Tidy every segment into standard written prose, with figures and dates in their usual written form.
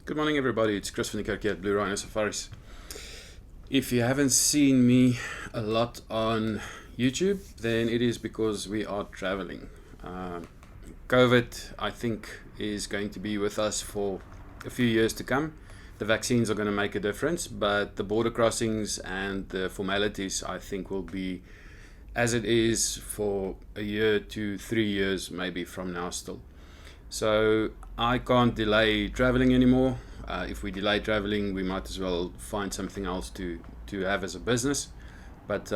Good morning, everybody. It's Chris van die Kerk here at Blue Rhino Safaris. If you haven't seen me a lot on YouTube, then it is because we are traveling. COVID, I think, is going to be with us for a few years to come. The vaccines are going to make a difference, but the border crossings and the formalities, I think, will be as it is for a year to 3 years, maybe from now still. So I can't delay traveling anymore. If we delay traveling, we might as well find something else to have as a business. But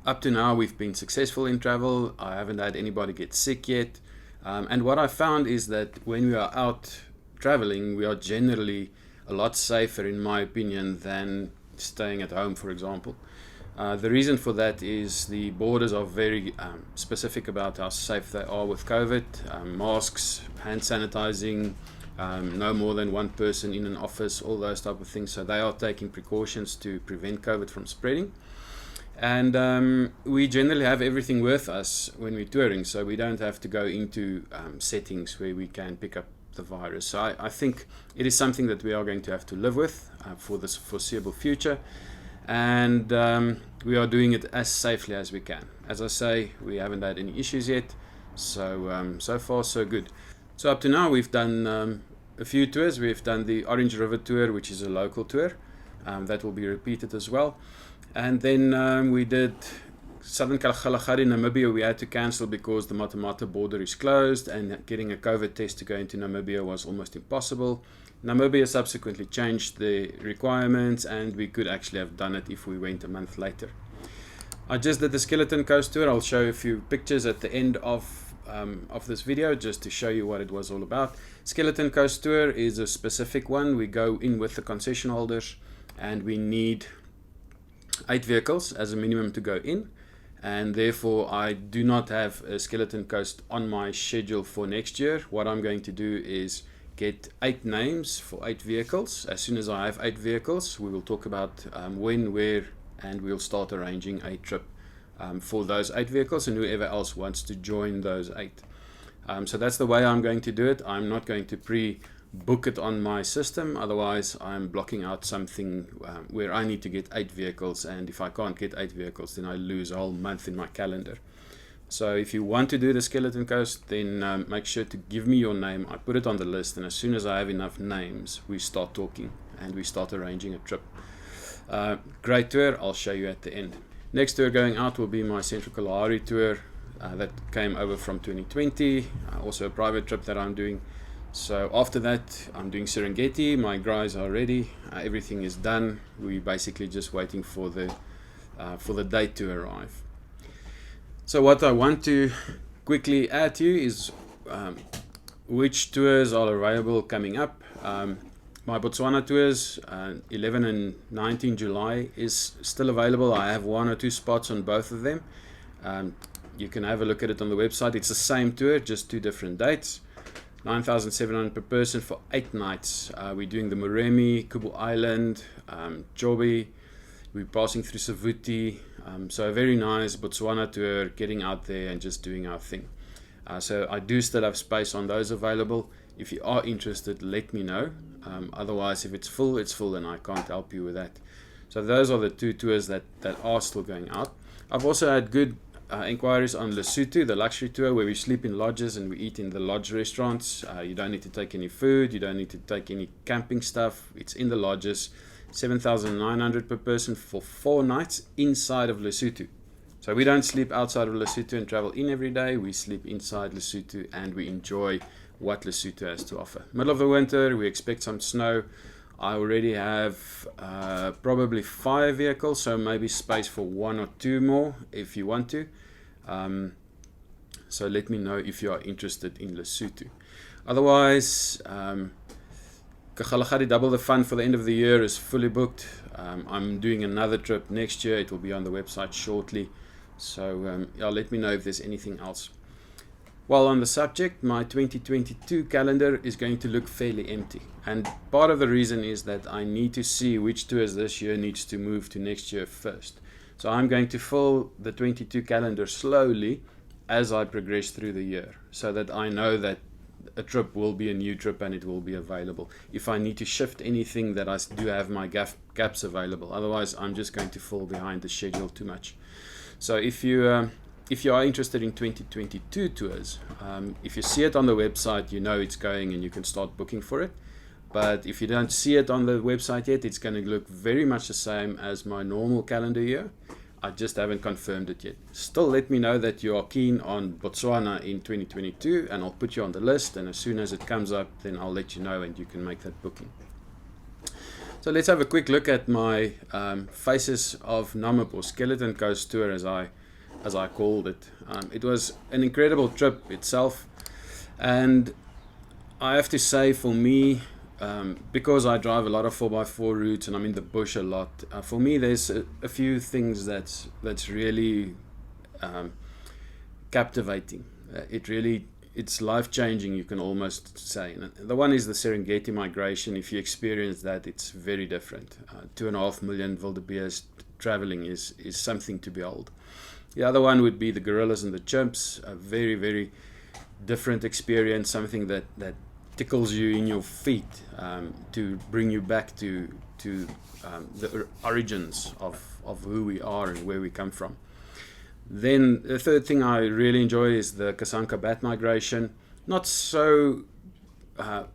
up to now, we've been successful in travel. I haven't had anybody get sick yet. And what I found is that when we are out traveling, we are generally a lot safer, in my opinion, than staying at home, for example. The reason for that is the borders are very specific about how safe they are with COVID. Masks, hand sanitizing, no more than one person in an office, all those type of things. So they are taking precautions to prevent COVID from spreading. And we generally have everything with us when we're touring, so we don't have to go into settings where we can pick up the virus. So I think it is something that we are going to have to live with for this foreseeable future. And we are doing it as safely as we can. As I say, we haven't had any issues yet, so so far so good. So up to now we've done a few tours. We've done the Orange River tour, which is a local tour, that will be repeated as well. And then we did Southern Kalahari, Namibia. We had to cancel because the Mata border is closed, and getting a COVID test to go into Namibia was almost impossible. Namibia subsequently changed the requirements, and we could actually have done it if we went a month later. I just did the Skeleton Coast tour. I'll show you a few pictures at the end of this video just to show you what it was all about. Skeleton Coast tour is a specific one. We go in with the concession holders, and we need 8 vehicles as a minimum to go in. And therefore I do not have a Skeleton Coast on my schedule for next year. What I'm going to do is get 8 names for 8 vehicles. As soon as I have 8 vehicles, we will talk about when, where, and we'll start arranging a trip for those 8 vehicles and whoever else wants to join those 8. So that's the way I'm going to do it. I'm not going to pre-book it on my system, otherwise I'm blocking out something where I need to get 8 vehicles, and if I can't get 8 vehicles, then I lose a whole month in my calendar. So if you want to do the Skeleton Coast, then make sure to give me your name. I put it on the list, and as soon as I have enough names, we start talking and we start arranging a trip. Great tour, I'll show you at the end. Next tour going out will be my Central Kalahari tour that came over from 2020, also a private trip that I'm doing. So after that, I'm doing Serengeti. My guys are ready, everything is done. We're basically just waiting for the date to arrive. So what I want to quickly add to you is which tours are available coming up. My Botswana tours, 11 and 19 July, is still available. I have 1 or 2 spots on both of them. You can have a look at it on the website. It's the same tour, just 2 different dates. 9,700 per person for 8 nights. We're doing the Moremi, Kubu Island, Jobi. We're passing through Savuti. So a very nice Botswana tour, getting out there and just doing our thing. So I do still have space on those available. If you are interested, let me know. Otherwise, if it's full, and I can't help you with that. So those are the 2 tours that are still going out. I've also had good inquiries on Lesotho, the luxury tour, where we sleep in lodges and we eat in the lodge restaurants. You don't need to take any food. You don't need to take any camping stuff. It's in the lodges. 7,900 per person for 4 nights inside of Lesotho. So we don't sleep outside of Lesotho and travel in every day. We sleep inside Lesotho and we enjoy what Lesotho has to offer. Middle of the winter, we expect some snow. I already have probably 5 vehicles, so maybe space for 1 or 2 more if you want to. So let me know if you are interested in Lesotho. Otherwise, Kalahari Double the Fun for the end of the year is fully booked. I'm doing another trip next year. It will be on the website shortly. So yeah, let me know if there's anything else. While on the subject, my 2022 calendar is going to look fairly empty. And part of the reason is that I need to see which tours this year needs to move to next year first. So I'm going to fill the 22 calendar slowly as I progress through the year, so that I know that a trip will be a new trip and it will be available. If I need to shift anything, that I do have my gaps available. Otherwise, I'm just going to fall behind the schedule too much. So if you are interested in 2022 tours, if you see it on the website, you know it's going and you can start booking for it. But if you don't see it on the website yet, it's going to look very much the same as my normal calendar year. I just haven't confirmed it yet. Still, let me know that you are keen on Botswana in 2022 and I'll put you on the list, and as soon as it comes up, then I'll let you know and you can make that booking. So let's have a quick look at my Faces of Namib, or Skeleton Coast tour as I called it. It was an incredible trip itself, and I have to say, for me, because I drive a lot of 4x4 routes and I'm in the bush a lot, for me there's a few things that's really captivating. It's life-changing, you can almost say. And the one is the Serengeti migration. If you experience that, it's very different. 2.5 million wildebeest traveling is something to behold. The other one would be the gorillas and the chimps. A very, very different experience, something that tickles you in your feet, to bring you back to the origins of who we are and where we come from. Then the third thing I really enjoy is the Kasanka bat migration. Not so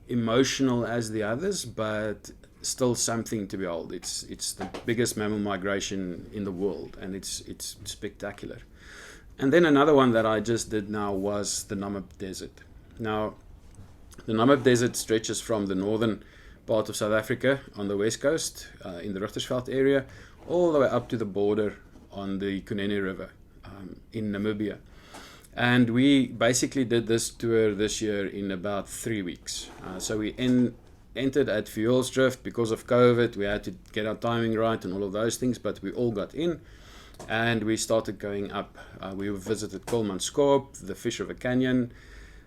emotional as the others, but still something to behold. It's the biggest mammal migration in the world, and it's spectacular. And then another one that I just did now was the Namib Desert. Now, the Namib Desert stretches from the northern part of South Africa on the west coast, in the Richtersveld area, all the way up to the border on the Kunene River in Namibia. And we basically did this tour this year in about 3 weeks. So we entered at Fjolsdrift. Because of COVID, we had to get our timing right and all of those things, but we all got in and we started going up. We visited Kolmanskop, the Fish River Canyon,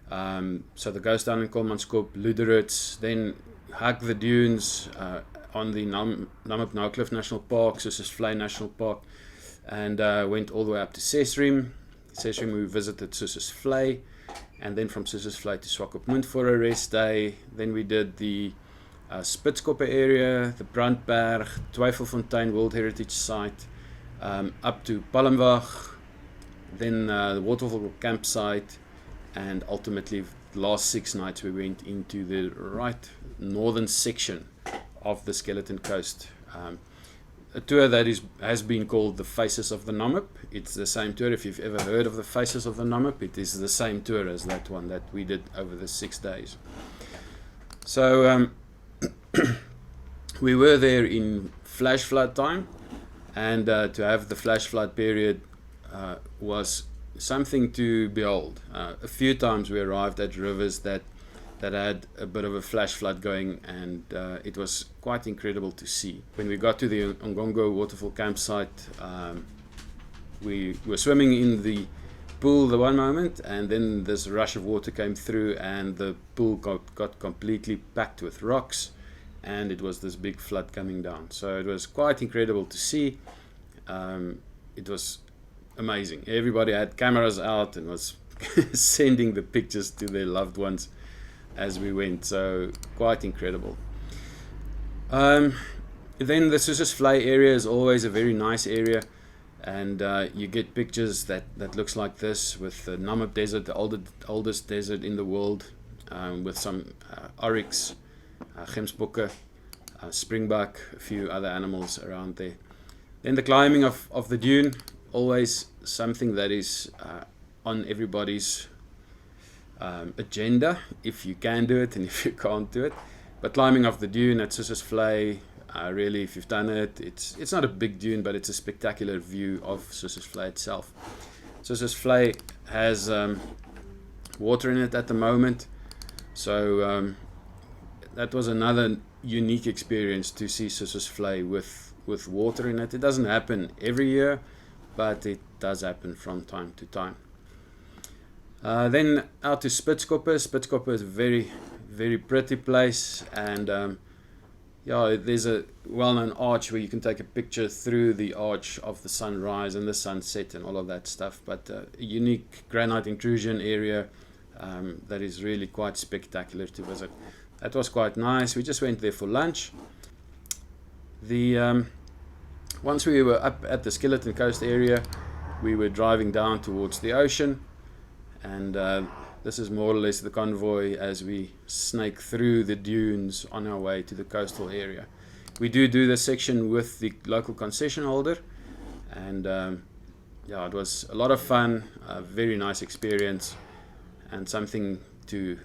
so the Ghost Town in Kolmanskop, Luderitz, then hug the dunes on the Namib Nouwkloof National Park, Sossusvlei National Park, and went all the way up to Sesriem. We visited Sossusvlei, and then from Sossusvlei to Swakopmund for a rest day. Then we did the Spitskoppe area, the Brandberg, Twyfelfontein World Heritage Site, up to Palmwag, then the Waterval campsite, and ultimately the last 6 nights we went into the right northern section of the Skeleton Coast. A tour that has been called the Faces of the Namib. It's the same tour. If you've ever heard of the Faces of the Namib, it is the same tour as that one that we did over the 6 days. So we were there in flash flood time, and to have the flash flood period was something to behold. A few times we arrived at rivers that had a bit of a flash flood going, and it was quite incredible to see. When we got to the Ngongo waterfall campsite, we were swimming in the pool the one moment, and then this rush of water came through and the pool got completely packed with rocks, and it was this big flood coming down. So it was quite incredible to see. It was amazing. Everybody had cameras out and was sending the pictures to their loved ones as we went, so quite incredible. Then the Sossusvlei area is always a very nice area, and you get pictures that looks like this, with the Namib Desert, the oldest desert in the world, with some oryx, gemsbokke, springbuck, a few other animals around there. Then the climbing of the dune, always something that is on everybody's agenda, if you can do it and if you can't do it. But climbing of the dune at Sossusvlei, really, if you've done it, it's not a big dune, but it's a spectacular view of Sossusvlei itself. Sossusvlei has water in it at the moment, so that was another unique experience to see Sossusvlei with water in it. It doesn't happen every year, but it does happen from time to time. Then out to Spitskoppe. Spitskoppe is a very, very pretty place, and there's a well-known arch where you can take a picture through the arch of the sunrise and the sunset and all of that stuff. But a unique granite intrusion area, that is really quite spectacular to visit. That was quite nice. We just went there for lunch. Once we were up at the Skeleton Coast area, we were driving down towards the ocean, and this is more or less the convoy as we snake through the dunes on our way to the coastal area. We do this section with the local concession holder, and yeah, it was a lot of fun, a very nice experience, and something to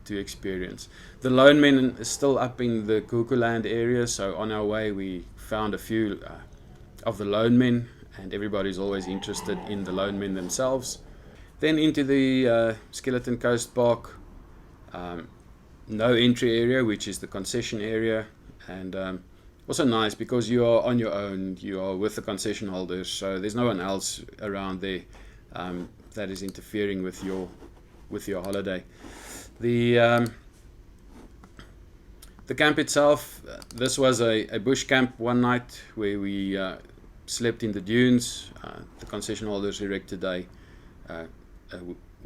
experience. The Lone Men is still up in the Kukuland area, so on our way we found a few of the Lone Men, and everybody's always interested in the Lone Men themselves. Then into the Skeleton Coast Park, no entry area, which is the concession area, and also nice because you are on your own, you are with the concession holders, so there's no one else around there that is interfering with your holiday. The camp itself, this was a bush camp one night where we slept in the dunes. The concession holders erected a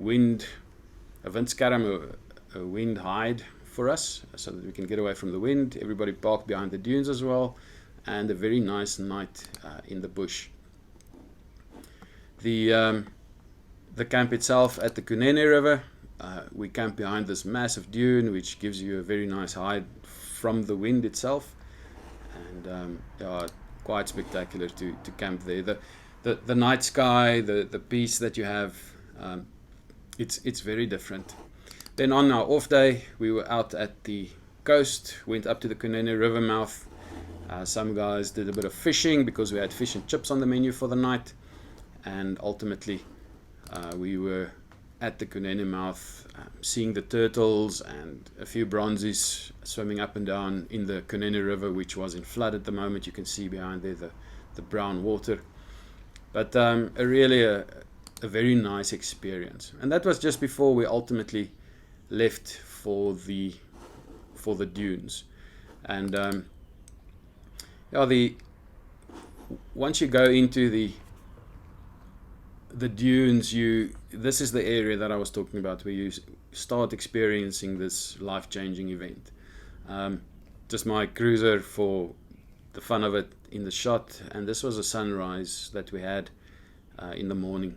windskerm, a wind hide for us so that we can get away from the wind. Everybody parked behind the dunes as well, and a very nice night in the bush. The camp itself at the Kunene River, we camp behind this massive dune which gives you a very nice hide from the wind itself, and yeah, quite spectacular to camp there. The night sky, the peace that you have, it's very different. Then on our off day, we were out at the coast, went up to the Kunene River mouth. Some guys did a bit of fishing because we had fish and chips on the menu for the night, and ultimately we were at the Kunene mouth, seeing the turtles and a few bronzies swimming up and down in the Kunene River, which was in flood at the moment. You can see behind there the brown water, but really a very nice experience. And that was just before we ultimately left for the dunes. And yeah, once you go into the dunes, this is the area that I was talking about where you start experiencing this life-changing event. Just my cruiser for the fun of it in the shot, and this was a sunrise that we had in the morning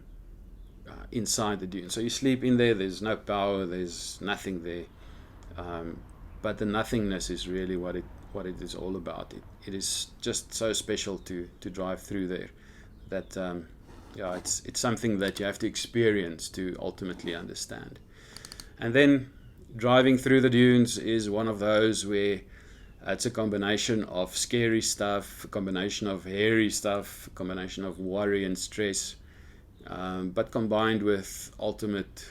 inside the dune. So you sleep in there, there's no power, there's nothing there, but the nothingness is really what it is all about. It is just so special to drive through there that yeah, it's something that you have to experience to ultimately understand. And then driving through the dunes is one of those where it's a combination of scary stuff, a combination of hairy stuff, a combination of worry and stress, but combined with ultimate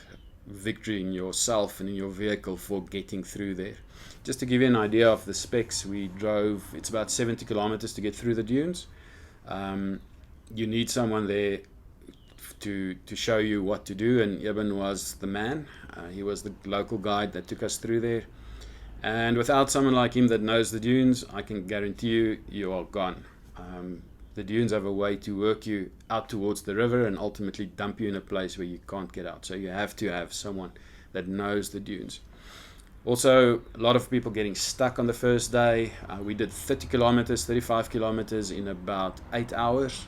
victory in yourself and in your vehicle for getting through there. Just to give you an idea of the specs, we drove, it's about 70 kilometers to get through the dunes. You need someone there to show you what to do, and Eben was the man. He was the local guide that took us through there, and without someone like him that knows the dunes, I can guarantee you are gone. The dunes have a way to work you out towards the river and ultimately dump you in a place where you can't get out, so you have to have someone that knows the dunes. Also, a lot of people getting stuck on the first day. We did 30 kilometers, 35 kilometers in about 8 hours.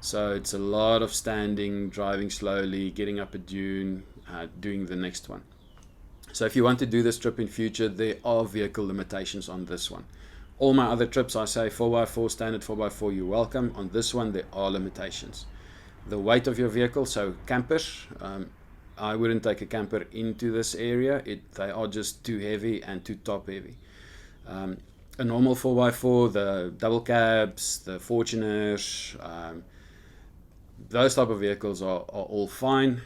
So it's a lot of standing, driving slowly, getting up a dune, doing the next one. So if you want to do this trip in future, there are vehicle limitations on this one. All my other trips, I say 4x4, standard 4x4, you're welcome. On this one, there are limitations. The weight of your vehicle, so campers, I wouldn't take a camper into this area. They are just too heavy and too top heavy. A normal 4x4, the double cabs, the Fortuners, those type of vehicles are all fine.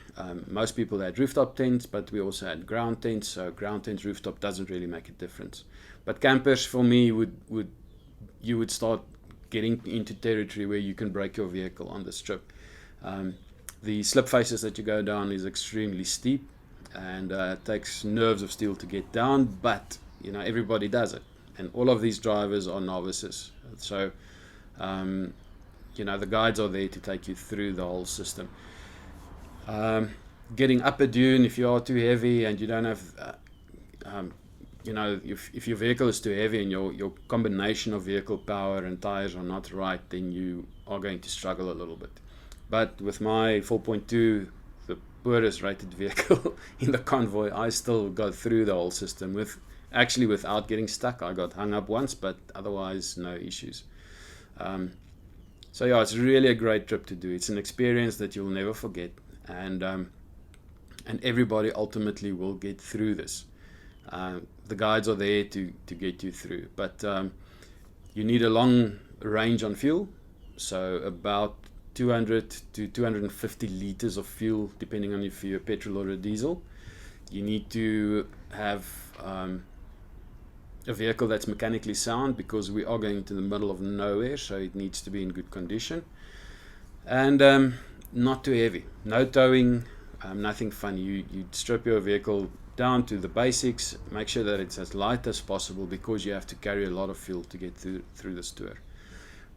Most people had rooftop tents, but we also had ground tents, so ground tents, rooftop doesn't really make a difference. But campers, for me, you would start getting into territory where you can break your vehicle on this trip. The slip faces that you go down is extremely steep, and it takes nerves of steel to get down, but you know, everybody does it, and all of these drivers are novices. So you know, the guides are there to take you through the whole system. getting up a dune, if you are too heavy and you don't have, if your vehicle is too heavy and your combination of vehicle power and tires are not right, then you are going to struggle a little bit. But with my 4.2, the poorest rated vehicle in the convoy, I still got through the whole system without getting stuck. I got hung up once, but otherwise no issues. So yeah, it's really a great trip to do. It's an experience that you'll never forget, and everybody ultimately will get through this. The guides are there to get you through, but you need a long range on fuel, so about 200 to 250 liters of fuel, depending on if you're a petrol or a diesel. You need to have a vehicle that's mechanically sound, because we are going to the middle of nowhere, so it needs to be in good condition, and not too heavy. No towing, nothing funny. You strip your vehicle down to the basics, make sure that it's as light as possible, because you have to carry a lot of fuel to get through this tour.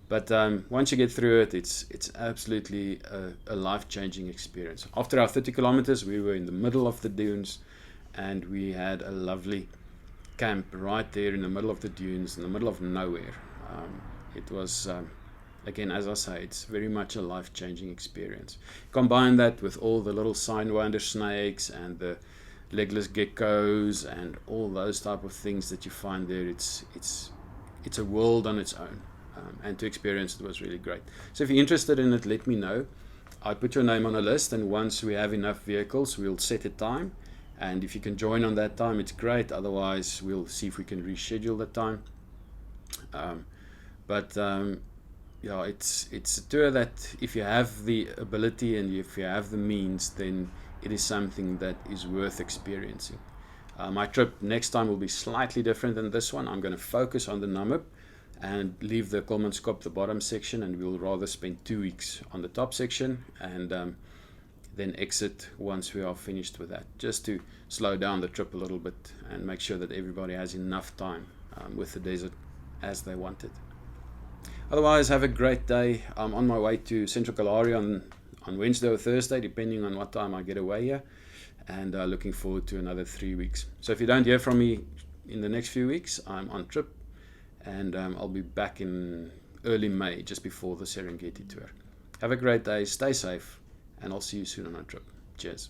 But once you get through it, it's absolutely a life-changing experience. After our 30 kilometers, we were in the middle of the dunes, and we had a lovely camp right there in the middle of the dunes, in the middle of nowhere. It was, again, as I say, it's very much a life-changing experience. Combine that with all the little sidewinder snakes and the legless geckos and all those type of things that you find there. It's a world on its own. And to experience it was really great. So if you're interested in it, let me know. I put your name on a list, and once we have enough vehicles, we'll set a time. And if you can join on that time, it's great. Otherwise, we'll see if we can reschedule the time. Yeah, it's a tour that, if you have the ability and if you have the means, then it is something that is worth experiencing. My trip next time will be slightly different than this one. I'm going to focus on the Namib and leave the Kolmanskop, the bottom section, and we'll rather spend 2 weeks on the top section, and then exit once we are finished with that, just to slow down the trip a little bit and make sure that everybody has enough time with the desert as they want it. Otherwise, have a great day. I'm on my way to Central Kalahari on Wednesday or Thursday, depending on what time I get away here, and looking forward to another 3 weeks. So if you don't hear from me in the next few weeks, I'm on trip, and I'll be back in early May, just before the Serengeti tour. Have a great day, stay safe, and I'll see you soon on our trip. Cheers.